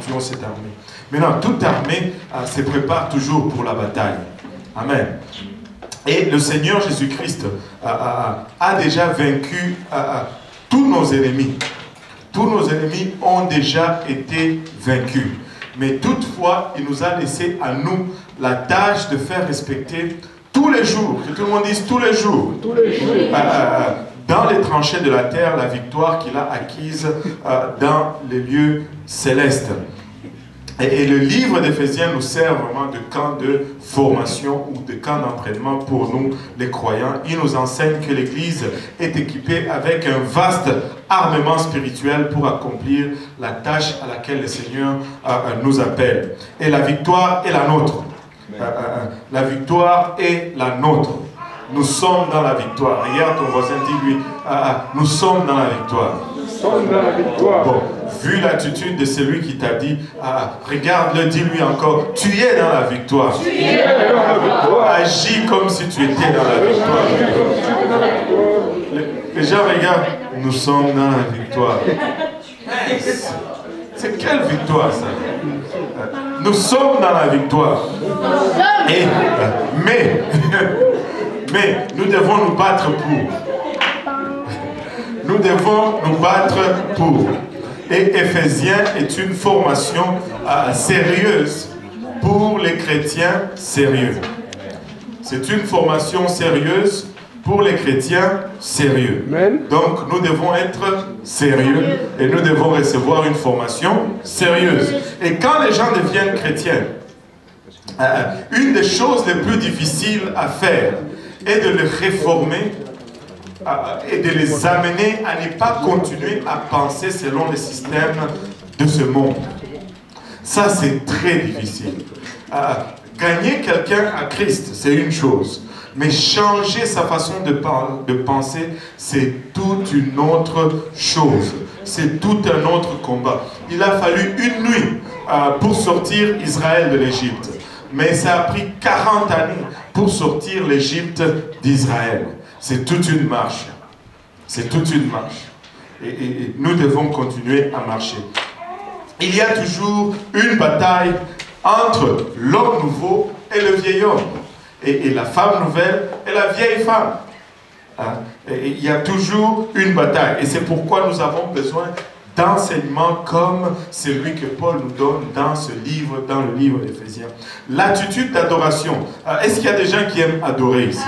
constituons cette armée. Maintenant, toute armée se prépare toujours pour la bataille. Amen. Et le Seigneur Jésus-Christ a déjà vaincu tous nos ennemis. Tous nos ennemis ont déjà été vaincus. Mais toutefois, il nous a laissé à nous la tâche de faire respecter tous les jours, que tout le monde dise tous les jours, dans les tranchées de la terre, la victoire qu'il a acquise dans les lieux célestes. Et le livre d'Éphésiens nous sert vraiment de camp de formation ou de camp d'entraînement pour nous, les croyants. Il nous enseigne que l'Église est équipée avec un vaste armement spirituel pour accomplir la tâche à laquelle le Seigneur nous appelle. Et la victoire est la nôtre. La victoire est la nôtre. Nous sommes dans la victoire. Regarde ton voisin, dis-lui, nous sommes dans la victoire. Nous sommes dans la victoire. Bon, vu l'attitude de celui qui t'a dit, regarde-le, dis-lui encore, tu es dans la victoire. Tu es dans la victoire. Agis comme si tu étais dans la victoire. Les gens regardent, nous sommes dans la victoire. C'est quelle victoire ça? Nous sommes dans la victoire. Et, mais nous devons nous battre pour. Nous devons nous battre pour. Et Éphésiens est une formation sérieuse pour les chrétiens sérieux. C'est une formation sérieuse pour les chrétiens sérieux. Amen. Donc nous devons être sérieux et nous devons recevoir une formation sérieuse. Et quand les gens deviennent chrétiens, une des choses les plus difficiles à faire est de les réformer et de les amener à ne pas continuer à penser selon les systèmes de ce monde. Ça, c'est très difficile. Gagner quelqu'un à Christ, c'est une chose. Mais changer sa façon de penser, c'est toute une autre chose. C'est tout un autre combat. Il a fallu une nuit pour sortir Israël de l'Égypte. Mais ça a pris 40 années pour sortir l'Égypte d'Israël. C'est toute une marche. C'est toute une marche. Et nous devons continuer à marcher. Il y a toujours une bataille entre l'homme nouveau et le vieil homme. Et la femme nouvelle et la vieille femme. Et il y a toujours une bataille. Et c'est pourquoi nous avons besoin d'enseignements comme celui que Paul nous donne dans ce livre, dans le livre d'Éphésiens. L'attitude d'adoration. Est-ce qu'il y a des gens qui aiment adorer ici?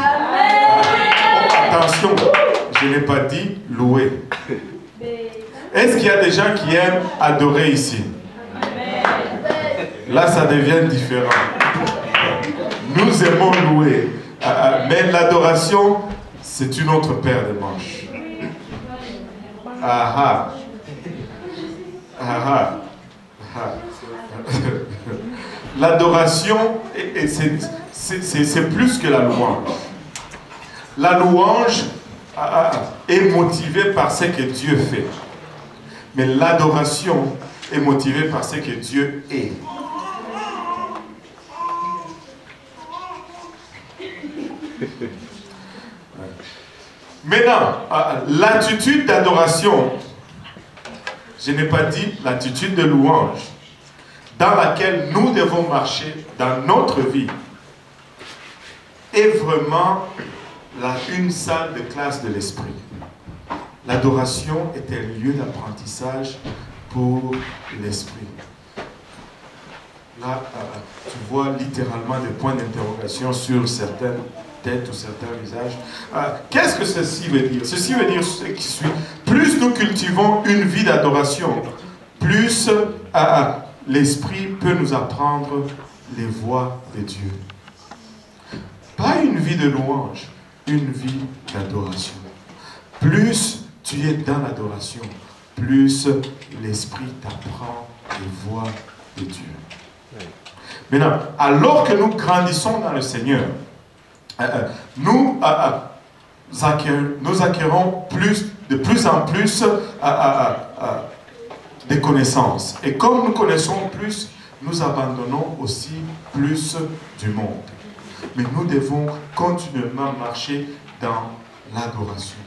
Attention, je n'ai pas dit louer. Est-ce qu'il y a des gens qui aiment adorer ici? Là, ça devient différent. Nous aimons louer, mais l'adoration, c'est une autre paire de manches. L'adoration, c'est plus que la louange. La louange est motivée par ce que Dieu fait. Mais l'adoration est motivée par ce que Dieu est. Maintenant, l'attitude d'adoration, je n'ai pas dit l'attitude de louange, dans laquelle nous devons marcher dans notre vie, est vraiment une salle de classe de l'esprit. L'adoration est un lieu d'apprentissage pour l'esprit. Là, tu vois littéralement des points d'interrogation sur certaines têtes ou certains visages. Qu'est-ce que ceci veut dire? Ceci veut dire ce qui suit. Plus nous cultivons une vie d'adoration, plus l'esprit peut nous apprendre les voies de Dieu. Pas une vie de louange, une vie d'adoration. Plus tu es dans l'adoration, plus l'esprit t'apprend les voies de Dieu. Maintenant, alors que nous grandissons dans le Seigneur, nous acquérons de plus en plus des connaissances. Et comme nous connaissons plus, nous abandonnons aussi plus du monde. Mais nous devons continuellement marcher dans l'adoration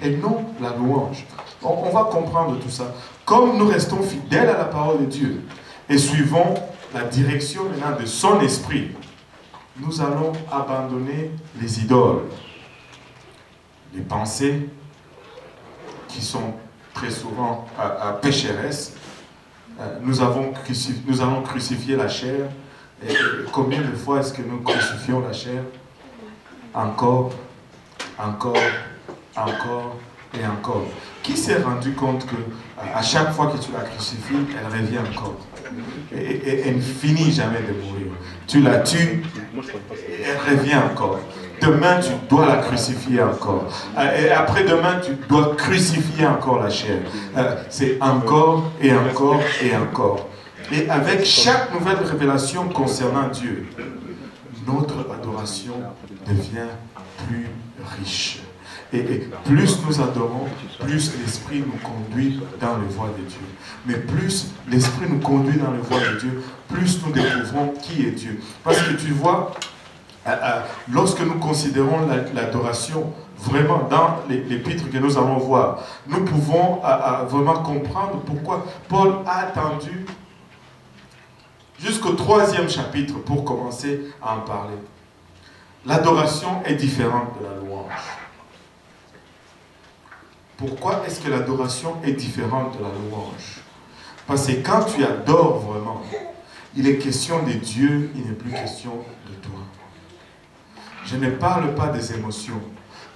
et non la louange. On va comprendre tout ça. Comme nous restons fidèles à la parole de Dieu et suivons la direction maintenant de son esprit, nous allons abandonner les idoles, les pensées qui sont très souvent pécheresses. Nous allons crucifier la chair. Et combien de fois est-ce que nous crucifions la chair? Encore, encore, encore et encore. Qui s'est rendu compte que à chaque fois que tu la crucifies, elle revient encore? Et elle ne finit jamais de mourir. Tu la tues, et elle revient encore. Demain, tu dois la crucifier encore. Et après-demain, tu dois crucifier encore la chair. C'est encore et encore et encore. Et avec chaque nouvelle révélation concernant Dieu, notre adoration devient plus riche. Et plus nous adorons, plus l'Esprit nous conduit dans les voies de Dieu. Mais plus l'Esprit nous conduit dans les voies de Dieu, plus nous découvrons qui est Dieu. Parce que tu vois, lorsque nous considérons l'adoration, vraiment dans l'épître que nous allons voir, nous pouvons vraiment comprendre pourquoi Paul a attendu jusqu'au 3e chapitre pour commencer à en parler. L'adoration est différente de la louange. Pourquoi est-ce que l'adoration est différente de la louange? Parce que quand tu adores vraiment, il est question de Dieu, il n'est plus question de toi. Je ne parle pas des émotions,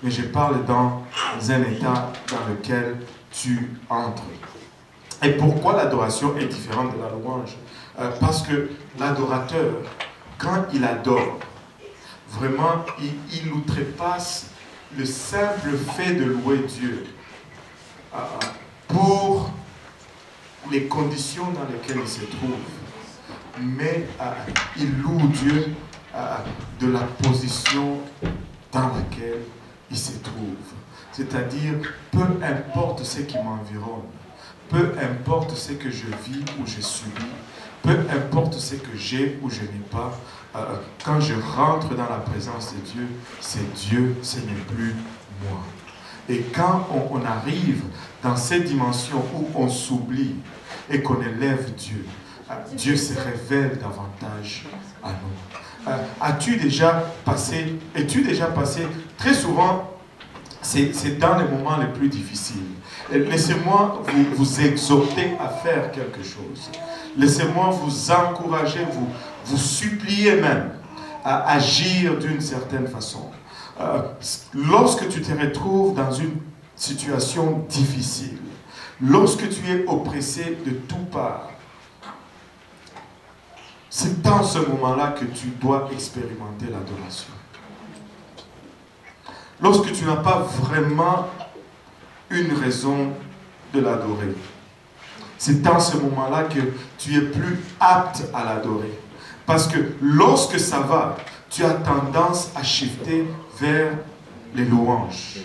mais je parle dans un état dans lequel tu entres. Et pourquoi l'adoration est différente de la louange? Parce que l'adorateur, quand il adore, vraiment, il outrepasse le simple fait de louer Dieu pour les conditions dans lesquelles il se trouve. Mais il loue Dieu de la position dans laquelle il se trouve. C'est-à-dire, peu importe ce qui m'environne, peu importe ce que je vis ou je subis, peu importe ce que j'ai ou je n'ai pas, quand je rentre dans la présence de Dieu, c'est Dieu, ce n'est plus moi. Et quand on arrive dans cette dimension où on s'oublie et qu'on élève Dieu, Dieu se révèle davantage à nous. Es-tu déjà passé, très souvent, c'est dans les moments les plus difficiles. Laissez-moi vous exhorter à faire quelque chose. Laissez-moi vous encourager, vous supplier même à agir d'une certaine façon. Lorsque tu te retrouves dans une situation difficile, lorsque tu es oppressé de toutes parts, c'est dans ce moment-là que tu dois expérimenter l'adoration. Lorsque tu n'as pas vraiment une raison de l'adorer, c'est dans ce moment-là que tu es plus apte à l'adorer. Parce que lorsque ça va, tu as tendance à shifter vers les louanges.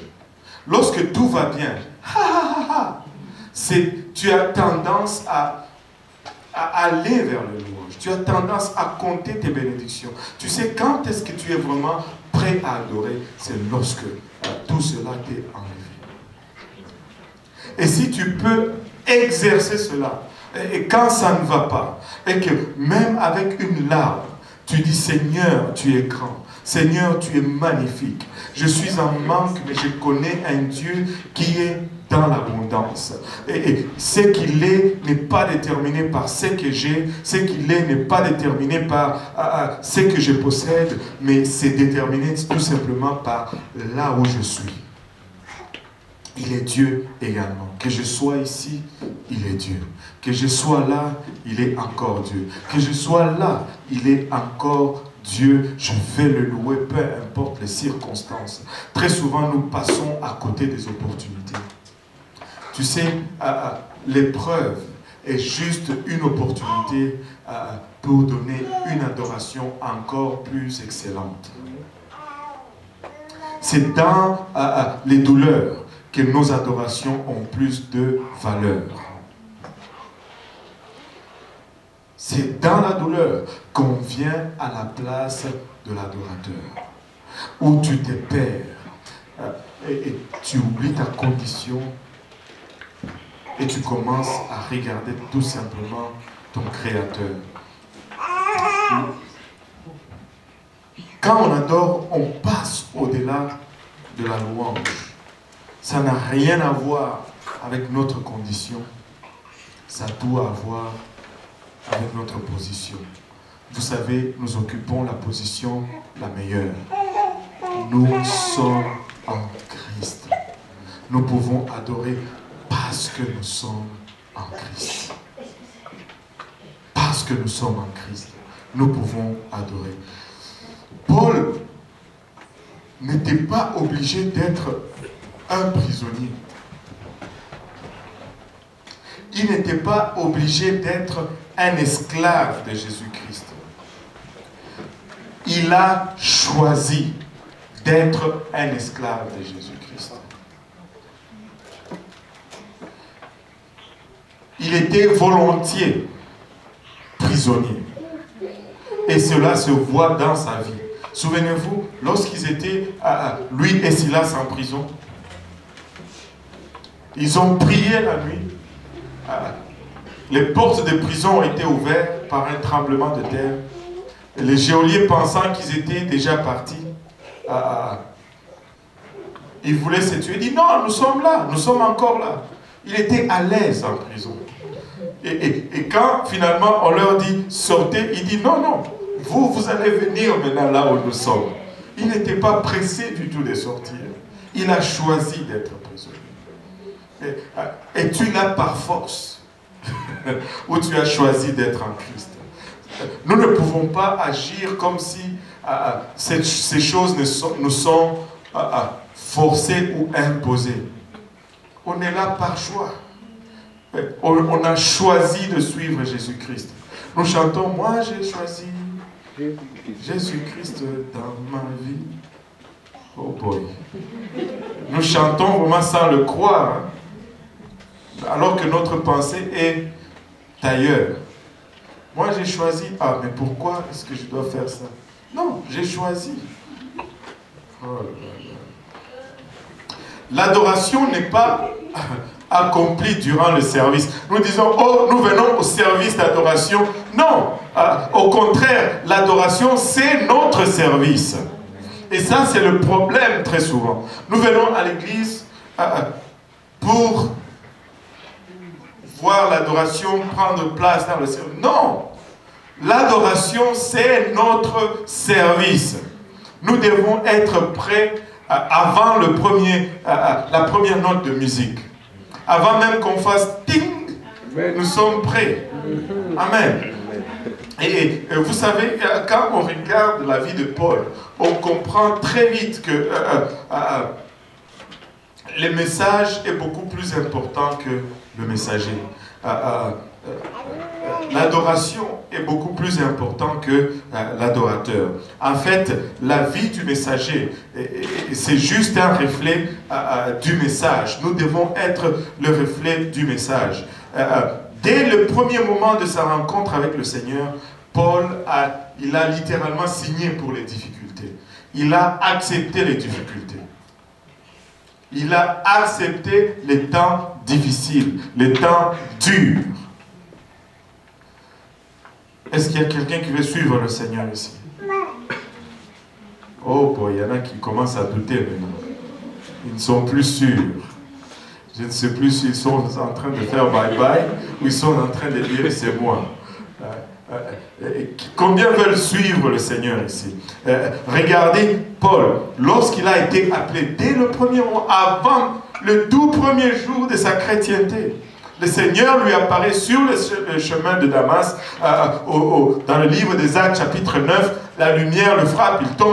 Lorsque tout va bien, tu as tendance à aller vers les louanges. Tu as tendance à compter tes bénédictions. Tu sais, quand est-ce que tu es vraiment prêt à adorer? C'est lorsque tout cela t'est enlevé. Et si tu peux exercer cela, et quand ça ne va pas, et que même avec une larme, tu dis, Seigneur, tu es grand. Seigneur, tu es magnifique. Je suis en manque, mais je connais un Dieu qui est dans l'abondance. Et ce qu'il est n'est pas déterminé par ce que j'ai. Ce qu'il est n'est pas déterminé par ce que je possède, mais c'est déterminé tout simplement par là où je suis. Il est Dieu également. Que je sois ici, il est Dieu. Que je sois là, il est encore Dieu. Que je sois là, il est encore Dieu. Je vais le louer, peu importe les circonstances. Très souvent, nous passons à côté des opportunités. Tu sais, l'épreuve est juste une opportunité pour donner une adoration encore plus excellente. C'est dans les douleurs que nos adorations ont plus de valeur. C'est dans la douleur qu'on vient à la place de l'adorateur, où tu te perds et tu oublies ta condition et tu commences à regarder tout simplement ton Créateur. Quand on adore, on passe au-delà de la louange. Ça n'a rien à voir avec notre condition. Ça doit avoir avec notre position. Vous savez, nous occupons la position la meilleure. Nous sommes en Christ. Nous pouvons adorer parce que nous sommes en Christ. Parce que nous sommes en Christ, nous pouvons adorer. Paul n'était pas obligé d'être un prisonnier. Il n'était pas obligé d'être un esclave de Jésus-Christ. Il a choisi d'être un esclave de Jésus-Christ. Il était volontiers prisonnier. Et cela se voit dans sa vie. Souvenez-vous, lorsqu'ils étaient, lui et Silas en prison, ils ont prié la nuit. Les portes de prison ont été ouvertes par un tremblement de terre. Et les geôliers, pensant qu'ils étaient déjà partis, ils voulaient se tuer. Ils disent non, nous sommes là, nous sommes encore là. Il était à l'aise en prison. Et quand finalement on leur dit sortez, il dit non, non, vous allez venir maintenant là où nous sommes. Il n'était pas pressé du tout de sortir. Il a choisi d'être prisonnier. Es-tu là par force ou tu as choisi d'être en Christ? Nous ne pouvons pas agir comme si ces choses nous sont forcées ou imposées. On est là par choix. On a choisi de suivre Jésus-Christ. Nous chantons, moi j'ai choisi Jésus-Christ dans ma vie. Oh boy. Nous chantons vraiment sans le croire, hein, alors que notre pensée est ailleurs. Moi j'ai choisi, ah mais pourquoi est-ce que je dois faire ça? Non, j'ai choisi. Oh là là. L'adoration n'est pas accompli durant le service. Nous disons, oh, nous venons au service d'adoration. Non, au contraire, l'adoration, c'est notre service. Et ça, c'est le problème très souvent. Nous venons à l'église pour voir l'adoration prendre place dans le service. Non, l'adoration, c'est notre service. Nous devons être prêts avant la première note de musique. Avant même qu'on fasse ting, nous sommes prêts. Amen. Et vous savez, quand on regarde la vie de Paul, on comprend très vite que le message est beaucoup plus important que le messager. L'adoration est beaucoup plus important que l'adorateur. En fait, la vie du messager, c'est juste un reflet du message. Nous devons être le reflet du message. Dès le premier moment de sa rencontre avec le Seigneur, Paul il a littéralement signé pour les difficultés. Il a accepté les difficultés. Il a accepté les temps difficiles, les temps durs. Est-ce qu'il y a quelqu'un qui veut suivre le Seigneur ici? Oh boy, il y en a qui commencent à douter maintenant. Ils ne sont plus sûrs. Je ne sais plus s'ils sont en train de faire bye-bye ou ils sont en train de dire c'est moi. Combien veulent suivre le Seigneur ici? Regardez Paul, lorsqu'il a été appelé dès le premier mois, avant le tout premier jour de sa chrétienté, le Seigneur lui apparaît sur le chemin de Damas, dans le livre des Actes chapitre 9, la lumière le frappe, il tombe